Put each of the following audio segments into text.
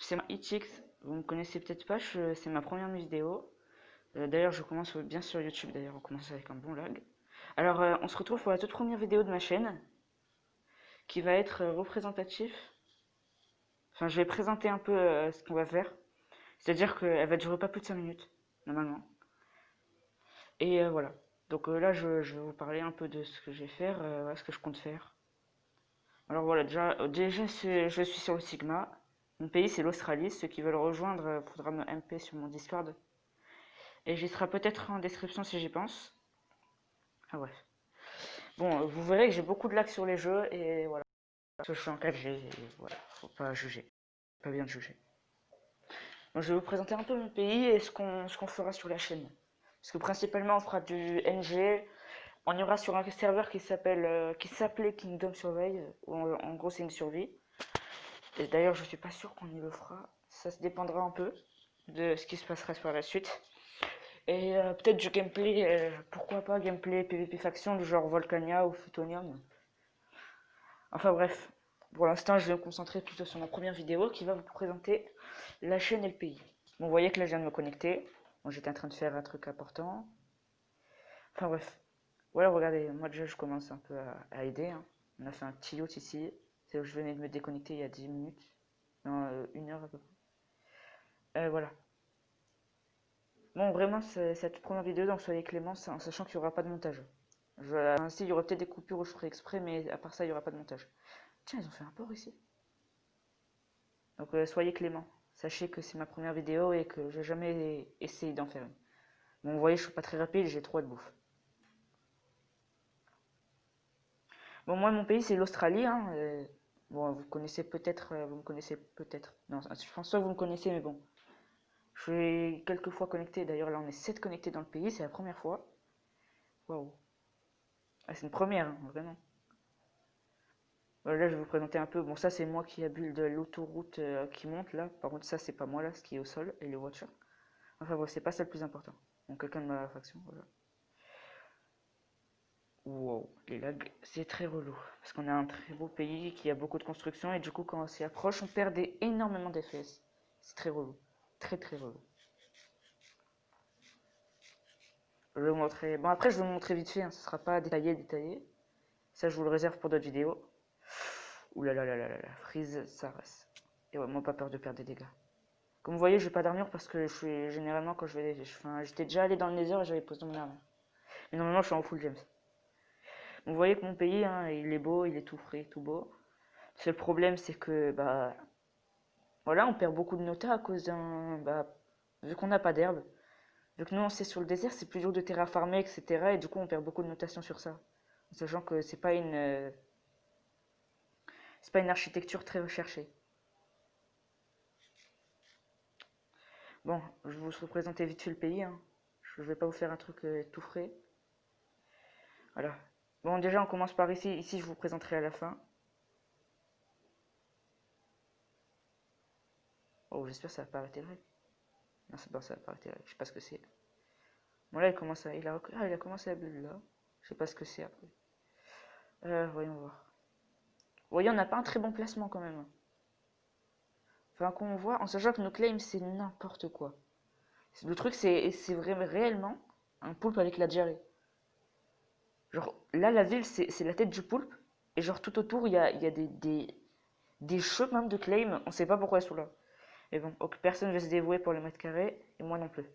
C'est Itix, vous me connaissez peut-être pas, c'est ma première vidéo. D'ailleurs, je commence bien sur YouTube, d'ailleurs, on commence avec un bon lag. Alors, on se retrouve pour la toute première vidéo de ma chaîne, qui va être représentatif. Enfin, je vais présenter un peu ce qu'on va faire. C'est-à-dire qu'elle va durer pas plus de 5 minutes, normalement. Et voilà. Donc là, je vais vous parler un peu de ce que je vais faire, ce que je compte faire. Alors voilà, déjà je suis sur le Sigma. Mon pays, c'est l'Australie. Ceux qui veulent rejoindre, faudra me MP sur mon Discord. Et j'y serai peut-être en description si j'y pense. Ah ouais. Bon, vous verrez que j'ai beaucoup de lags sur les jeux et voilà. Parce que je suis en 4G et voilà, faut pas juger. Pas bien de juger. Donc je vais vous présenter un peu mon pays et ce qu'on fera sur la chaîne. Parce que principalement on fera du NG. On ira sur un serveur qui s'appelait Kingdom Survey, où en gros c'est une survie. Et d'ailleurs je suis pas sûr qu'on y le fera. Ça se dépendra un peu de ce qui se passera sur la suite. Et peut-être du gameplay, pourquoi pas gameplay PvP faction du genre Volcania ou Plutonium. Enfin bref, pour l'instant je vais me concentrer plutôt sur ma première vidéo qui va vous présenter la chaîne et le pays. Bon, vous voyez que là je viens de me connecter. Bon, j'étais en train de faire un truc important. Enfin bref, voilà, regardez, moi déjà je commence un peu à aider. Hein. On a fait un petit yacht ici. C'est où je venais de me déconnecter il y a 10 minutes. Non, 1 heure à peu près. Voilà. Bon, vraiment, c'est cette première vidéo, donc soyez cléments, en sachant qu'il n'y aura pas de montage. Ainsi, il y aura peut-être des coupures où je ferai exprès, mais à part ça, il n'y aura pas de montage. Tiens, ils ont fait un port ici. Donc, soyez cléments. Sachez que c'est ma première vidéo et que j'ai jamais essayé d'en faire une. Bon, vous voyez, je suis pas très rapide, j'ai trop de bouffe. Bon, moi, mon pays, c'est l'Australie. Hein, bon, vous connaissez peut-être, vous me connaissez peut-être. Non, je pense pas que vous me connaissez, mais bon. Je suis quelques fois connecté. D'ailleurs, là, on est 7 connectés dans le pays, c'est la première fois. Waouh. Ah, c'est une première, hein, vraiment. Voilà, là, je vais vous présenter un peu. Bon, ça, c'est moi qui a build l'autoroute qui monte là. Par contre, ça, c'est pas moi là, ce qui est au sol et les voitures. Enfin, bon, c'est pas ça le plus important. Donc, quelqu'un de ma faction, voilà. Wow, les lags, c'est très relou. Parce qu'on a un très beau pays qui a beaucoup de construction et du coup, quand on s'y approche, on perd énormément d'FS. C'est très relou. Très, très relou. Je vais vous montrer. Bon, après, je vais vous montrer vite fait. Hein. Ce sera pas détaillé. Ça, je vous le réserve pour d'autres vidéos. Ouh là là là là là, freeze, ça reste. Et ouais, moi, pas peur de perdre des dégâts. Comme vous voyez, je vais pas d'armure parce que je suis généralement quand je vais. Enfin, j'étais déjà allé dans le Nether et j'avais posé mon armure. Mais normalement, je suis en full gems. Vous voyez que mon pays, hein, il est beau, il est tout frais, tout beau. Le seul problème, c'est que, bah, voilà, on perd beaucoup de nota à cause d'un. Bah, vu qu'on n'a pas d'herbe. Vu que nous, on sait sur le désert, c'est plus dur de terraformer, etc. Et du coup, on perd beaucoup de notation sur ça. En sachant que c'est pas une architecture très recherchée. Bon, je vais vous représenter vite fait le pays. Hein. Je vais pas vous faire un truc tout frais. Voilà. Bon, déjà, on commence par ici. Ici, je vous présenterai à la fin. Oh, j'espère que ça va pas arrêter le règle. Non, c'est bon, ça va pas arrêter le règle. Je sais pas ce que c'est. Bon, là, il a commencé à bulle là. Je sais pas ce que c'est après. Voyons voir. Vous voyez, on n'a pas un très bon placement quand même. Enfin, qu'on voit, en sachant que nos claims, c'est n'importe quoi. Le truc, c'est vraiment réellement un poulpe avec la diarrhée. Genre, là, la ville, c'est la tête du poulpe. Et genre, tout autour, il y a des chemins de claim. On sait pas pourquoi ils sont là. Et bon, donc, personne ne veut se dévouer pour le mètre carré. Et moi non plus.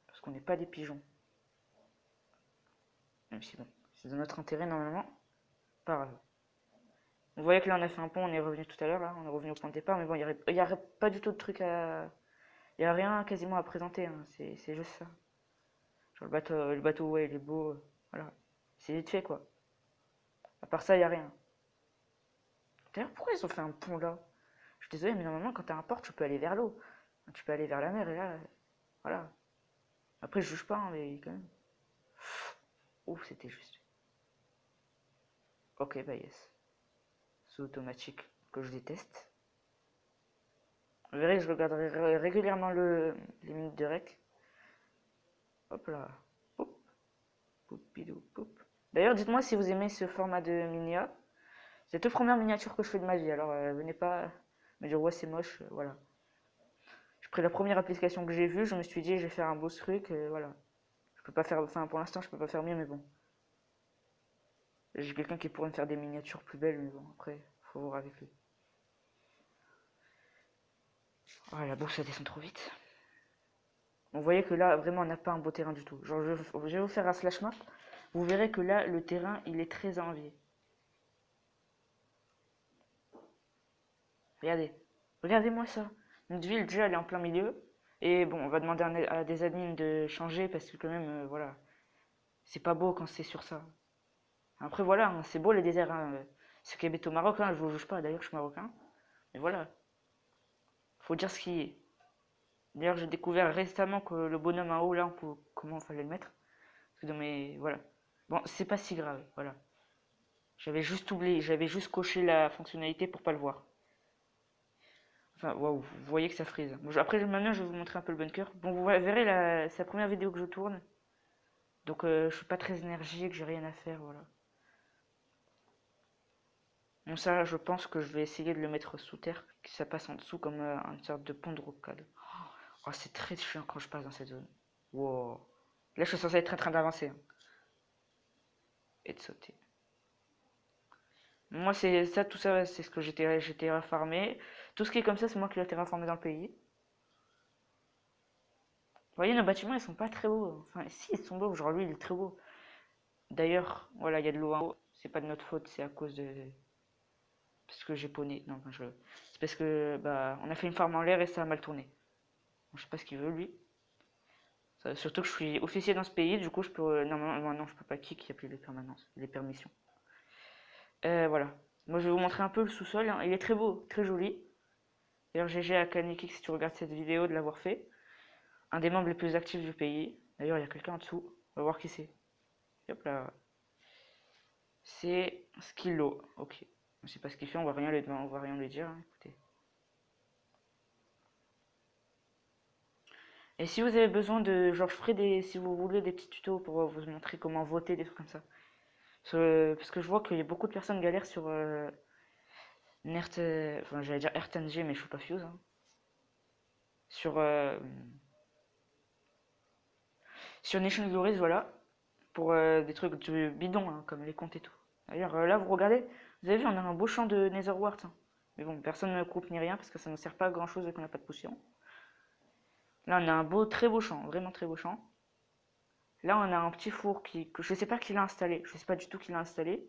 Parce qu'on n'est pas des pigeons. Même si bon, c'est dans notre intérêt normalement. Pas grave. Vous voyez que là, on a fait un pont. On est revenu tout à l'heure. Là, on est revenu au point de départ. Mais bon, il y aurait pas du tout de truc à. Il n'y a rien quasiment à présenter. Hein. C'est juste ça. Genre, le bateau, ouais, il est beau. Voilà. C'est vite fait, quoi. À part ça, il n'y a rien. D'ailleurs, pourquoi ils ont fait un pont là? Je suis désolé, mais normalement, quand tu as un port, tu peux aller vers l'eau. Tu peux aller vers la mer, et là, voilà. Après, je juge pas, hein, mais quand même. Ouf, c'était juste. Ok, bah yes. C'est automatique que je déteste. Vous verrez, je regarderai régulièrement les minutes de rec. Hop là. Poup, poupidou, poup. D'ailleurs, dites-moi si vous aimez ce format de minia. C'est la toute première miniature que je fais de ma vie, alors venez pas me dire ouais c'est moche, voilà. J'ai pris la première application que j'ai vue, je me suis dit je vais faire un beau truc, voilà. Je peux pas faire, enfin pour l'instant je peux pas faire mieux, mais bon. J'ai quelqu'un qui pourrait me faire des miniatures plus belles, mais bon après, faut voir avec lui. Oh la bourse ça descend trop vite. Vous voyez que là vraiment on n'a pas un beau terrain du tout. Genre je vais vous faire un slash map, vous verrez que là le terrain il est très à envier. Regardez, regardez-moi ça. Notre ville déjà elle est en plein milieu. Et bon, on va demander à des admins de changer parce que quand même, voilà, c'est pas beau quand c'est sur ça. Après voilà, hein, c'est beau les déserts. Hein. Ceux qui habitent au Maroc, hein, je vous juge pas. D'ailleurs, je suis marocain. Mais voilà, faut dire ce qui est. D'ailleurs, j'ai découvert récemment que le bonhomme en haut là, comment il fallait le mettre. Parce que dans mes, voilà. Bon, c'est pas si grave. Voilà. J'avais juste oublié, j'avais juste coché la fonctionnalité pour pas le voir. Enfin, waouh, vous voyez que ça frise. Bon, après, maintenant, je vais vous montrer un peu le bunker. Bon, vous verrez, c'est la première vidéo que je tourne. Donc, je suis pas très énergique, j'ai rien à faire, voilà. Bon, ça, je pense que je vais essayer de le mettre sous terre, que ça passe en dessous comme une sorte de pont de rocade. Oh, c'est très chiant quand je passe dans cette zone. Wow. Là, je suis censé être en train d'avancer, hein, et de sauter. Moi, c'est ça, tout ça, c'est ce que j'ai terraformé. Tout ce qui est comme ça, c'est moi qui l'ai terraformé dans le pays. Vous voyez, nos bâtiments, ils sont pas très beaux. Enfin, si, ils sont beaux. Genre, lui, il est très beau. D'ailleurs, voilà, il y a de l'eau en haut. C'est pas de notre faute, c'est à cause de. Parce que j'ai poney. Non, c'est parce que, bah, on a fait une farm en l'air et ça a mal tourné. Bon, je sais pas ce qu'il veut, lui. Surtout que je suis officier dans ce pays, du coup, je peux. Non, je peux pas kick, il n'y a plus les permanences, les permissions. Voilà. Moi, je vais vous montrer un peu le sous-sol. Hein. Il est très beau, très joli. D'ailleurs, GG à Kaniki si tu regardes cette vidéo de l'avoir fait. Un des membres les plus actifs du pays. D'ailleurs, il y a quelqu'un en dessous. On va voir qui c'est. Hop là. C'est Skillo. Ok. Je sais pas ce qu'il fait, on va rien lui dire. Hein, écoutez. Et si vous avez besoin de. Genre, je ferai des. Si vous voulez des petits tutos pour vous montrer comment voter, des trucs comme ça. Parce que je vois qu'il y a beaucoup de personnes galèrent sur Nert. Enfin, j'allais dire RTNG, mais je suis pas Fuse. Hein. Sur. Sur Nation Glories, voilà. Pour des trucs de bidon, hein, comme les comptes et tout. D'ailleurs, là, vous regardez. Vous avez vu, on a un beau champ de Netherwart. Hein. Mais bon, personne ne coupe ni rien parce que ça ne sert pas à grand chose et qu'on n'a pas de poussière. Là, on a un beau, très beau champ, vraiment très beau champ. Là, on a un petit four que je sais pas qui l'a installé. Je sais pas du tout qui l'a installé.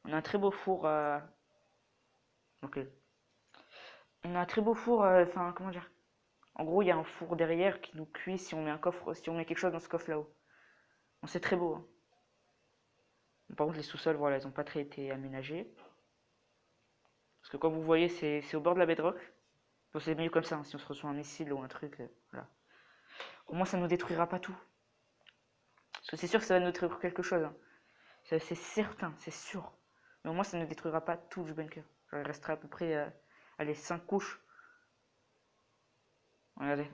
On a un très beau four. Ok. On a un très beau four. Enfin, comment dire? En gros, il y a un four derrière qui nous cuit si on met un coffre, si on met quelque chose dans ce coffre là-haut. Bon, c'est très beau. Hein. Par contre, les sous-sols, voilà, ils n'ont pas très été aménagés. Parce que comme vous voyez, c'est au bord de la bedrock. Bon, c'est mieux comme ça, hein, si on se reçoit un missile ou un truc. Voilà. Au moins, ça ne nous détruira pas tout. Parce que c'est sûr que ça va nous détruire quelque chose. Hein. C'est certain, c'est sûr. Mais au moins, ça ne détruira pas tout du bunker. Genre, il restera à peu près, allez, 5 couches. Regardez.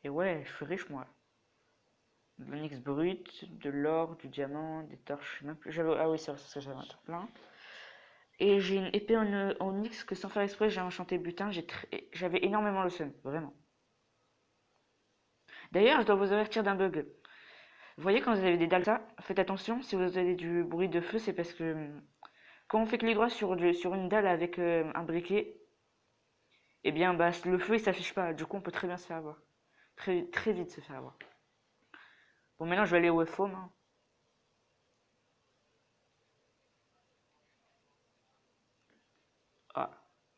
Et ouais, je suis riche, moi. De l'onyx brut, de l'or, du diamant, des torches. Même plus. Ah oui, c'est vrai, ça, j'avais un truc plein. Et j'ai une épée en onyx que sans faire exprès, j'ai enchanté butin. J'avais énormément le seum, vraiment. D'ailleurs, je dois vous avertir d'un bug. Vous voyez, quand vous avez des dalles, ça, faites attention, si vous avez du bruit de feu, c'est parce que quand on fait clic droit sur une dalle avec un briquet, eh bien, bah, le feu il s'affiche pas. Du coup, on peut très bien se faire avoir. Très, très vite se faire avoir. Bon, maintenant, je vais aller au FOM. Hein. Ah,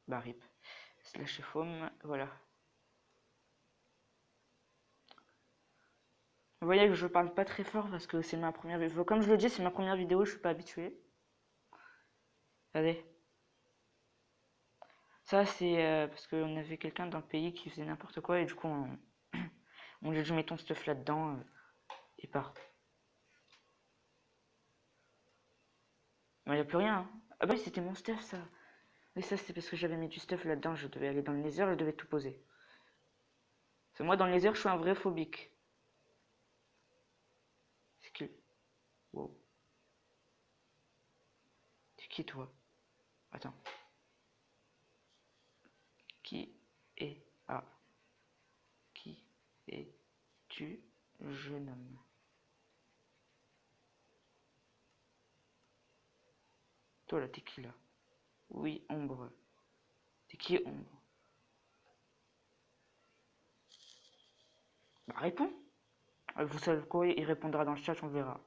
bah, rip. Slash FOM, voilà. Vous voyez que je parle pas très fort parce que c'est ma première vidéo. Comme je le dis, c'est ma première vidéo, je suis pas habitué. Regardez. Ça, c'est parce qu'on avait quelqu'un dans le pays qui faisait n'importe quoi et du coup, on lui a dit, mets ton stuff là-dedans et part. Il n'y a plus rien. Hein. Ah bah oui, c'était mon stuff, ça. Mais ça, c'était parce que j'avais mis du stuff là-dedans. Je devais aller dans le nether, je devais tout poser. C'est moi, dans le nether, je suis un vrai phobique. C'est qui? Wow. C'est qui, toi? Attends. Qui est à qui es-tu, jeune homme? Toi là, t'es qui là? Oui, ombre. T'es qui ombre? Bah réponds. Vous savez quoi, il répondra dans le chat, on verra.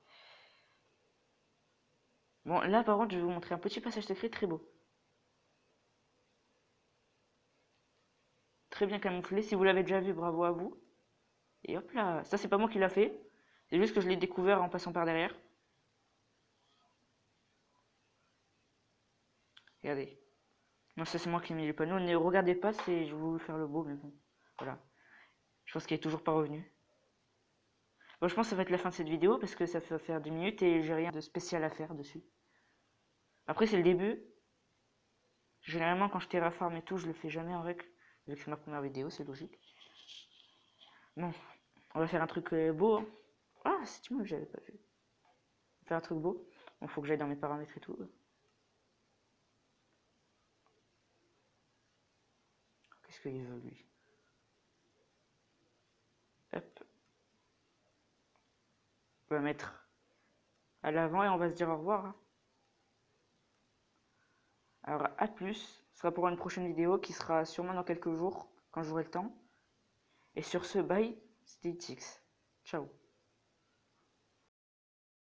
Bon, là par contre, je vais vous montrer un petit passage secret très beau. Très bien camouflé. Si vous l'avez déjà vu, bravo à vous. Et hop là, ça c'est pas moi qui l'a fait. C'est juste que je l'ai découvert en passant par derrière. Regardez. Non, ça c'est moi qui ai mis les panneaux. Ne regardez pas, c'est je voulais faire le beau, mais bon. Voilà. Je pense qu'il est toujours pas revenu. Bon, je pense que ça va être la fin de cette vidéo parce que ça fait faire 10 minutes et j'ai rien de spécial à faire dessus. Après, c'est le début. Généralement, quand je terraforme et tout, je le fais jamais en règle. Vu que c'est ma première vidéo, c'est logique. Bon, on va faire un truc beau. Hein. Ah, c'est moi que j'avais pas vu. On va faire un truc beau. Bon, faut que j'aille dans mes paramètres et tout. Qu'est-ce qu'il veut lui? Hop. On va mettre à l'avant et on va se dire au revoir. Hein. Alors, à plus. Ce sera pour une prochaine vidéo qui sera sûrement dans quelques jours, quand j'aurai le temps. Et sur ce, bye, c'était Itix. Ciao.